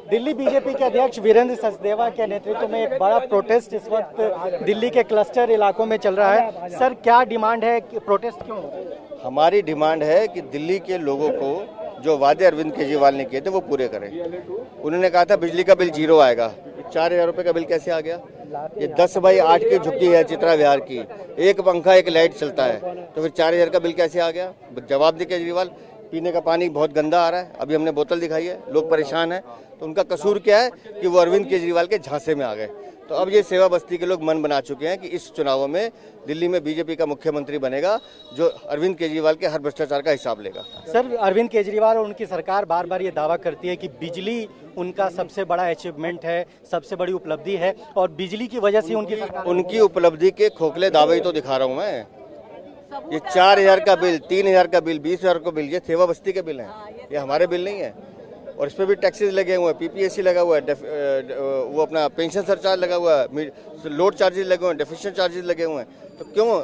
Delhi BJP के अध्यक्ष वीरेंद्र सचदेवा के नेतृत्व में एक बड़ा प्रोटेस्ट इस वक्त दिल्ली के क्लस्टर इलाकों में चल रहा है। सर, क्या डिमांड है, प्रोटेस्ट क्यों? हमारी डिमांड है कि दिल्ली के लोगों को जो वादे अरविंद केजरीवाल ने किए थे वो पूरे करें। उन्होंने कहा था बिजली का बिल जीरो आएगा, 4,000 रुपये का बिल कैसे आ गया? ये 10/8 की झुग्गी है चित्रा विहार की, एक पंखा एक लाइट चलता है, तो फिर 4,000 का बिल कैसे आ गया? जवाब दे केजरीवाल। पीने का पानी बहुत गंदा आ रहा है, अभी हमने बोतल दिखाई है, लोग परेशान हैं। तो उनका कसूर क्या है कि वो अरविंद केजरीवाल के झांसे में आ गए। तो अब ये सेवा बस्ती के लोग मन बना चुके हैं कि इस चुनावों में दिल्ली में बीजेपी का मुख्यमंत्री बनेगा जो अरविंद केजरीवाल के हर भ्रष्टाचार का हिसाब लेगा। सर, अरविंद केजरीवाल और उनकी सरकार बार बार ये दावा करती है कि बिजली उनका सबसे बड़ा अचीवमेंट है, सबसे बड़ी उपलब्धि है और बिजली की वजह से उनकी उपलब्धि के खोखले दावे ही तो दिखा रहा हूँ मैं। ये 4,000 का बिल, 3,000 का बिल, 20,000 का बिल, ये सेवा बस्ती के बिल हैं, ये हमारे बिल नहीं है। और इस पर भी टैक्सेस लगे हुए हैं, पीपीएससी लगा हुआ है, वो अपना पेंशन सरचार्ज लगा हुआ है, लोड चार्जेस लगे हुए हैं, डेफिशिएंट चार्जेस लगे हुए हैं। तो क्यों,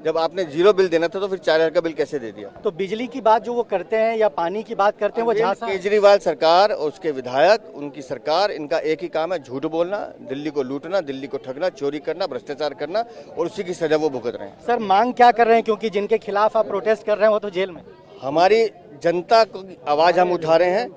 जब आपने जीरो बिल देना था तो फिर 4,000 का बिल कैसे दे दिया? तो बिजली की बात जो वो करते हैं या पानी की बात करते हैं वो झांसा। केजरीवाल सरकार और उसके विधायक, उनकी सरकार, इनका एक ही काम है, झूठ बोलना, दिल्ली को लूटना, दिल्ली को ठगना, चोरी करना, भ्रष्टाचार करना, और उसी की सजा वो भुगत रहे हैं। सर, मांग क्या कर रहे हैं, क्योंकि जिनके खिलाफ आप प्रोटेस्ट कर रहे हैं वो तो जेल में? हमारी जनता की आवाज हम उठा रहे हैं,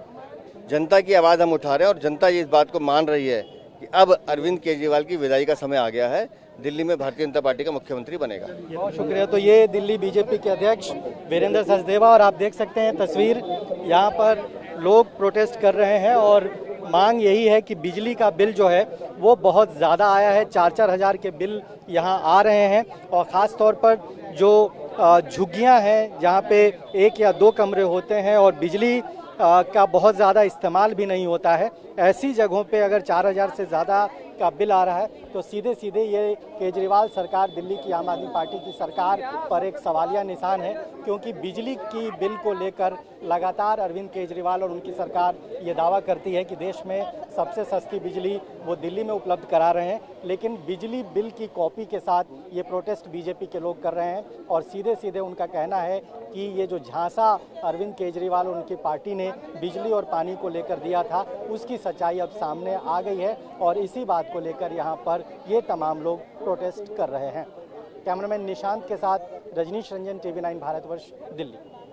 जनता की आवाज हम उठा रहे हैं और जनता ये इस बात को मान रही है कि अब अरविंद केजरीवाल की विदाई का समय आ गया है, दिल्ली में भारतीय जनता पार्टी का मुख्यमंत्री बनेगा। बहुत शुक्रिया। तो ये दिल्ली बीजेपी के अध्यक्ष वीरेंद्र सचदेवा, और आप देख सकते हैं तस्वीर, यहाँ पर लोग प्रोटेस्ट कर रहे हैं और मांग यही है कि बिजली का बिल जो है वो बहुत ज़्यादा आया है, 4-4 हज़ार के बिल यहाँ आ रहे हैं। और ख़ास तौर पर जो झुग्गियाँ हैं जहाँ पे 1 या 2 कमरे होते हैं और बिजली का बहुत ज़्यादा इस्तेमाल भी नहीं होता है, ऐसी जगहों पे अगर 4,000 से ज़्यादा का बिल आ रहा है तो सीधे सीधे ये केजरीवाल सरकार, दिल्ली की आम आदमी पार्टी की सरकार पर एक सवालिया निशान है। क्योंकि बिजली की बिल को लेकर लगातार अरविंद केजरीवाल और उनकी सरकार ये दावा करती है कि देश में सबसे सस्ती बिजली वो दिल्ली में उपलब्ध करा रहे हैं, लेकिन बिजली बिल की कॉपी के साथ ये प्रोटेस्ट बीजेपी के लोग कर रहे हैं। और सीधे सीधे उनका कहना है कि ये जो झांसा अरविंद केजरीवाल और उनकी पार्टी ने बिजली और पानी को लेकर दिया था उसकी सच्चाई अब सामने आ गई है और इसी बात को लेकर यहाँ पर ये तमाम लोग प्रोटेस्ट कर रहे हैं। कैमरामैन निशांत के साथ रजनीश रंजन, TV9 भारतवर्ष, दिल्ली।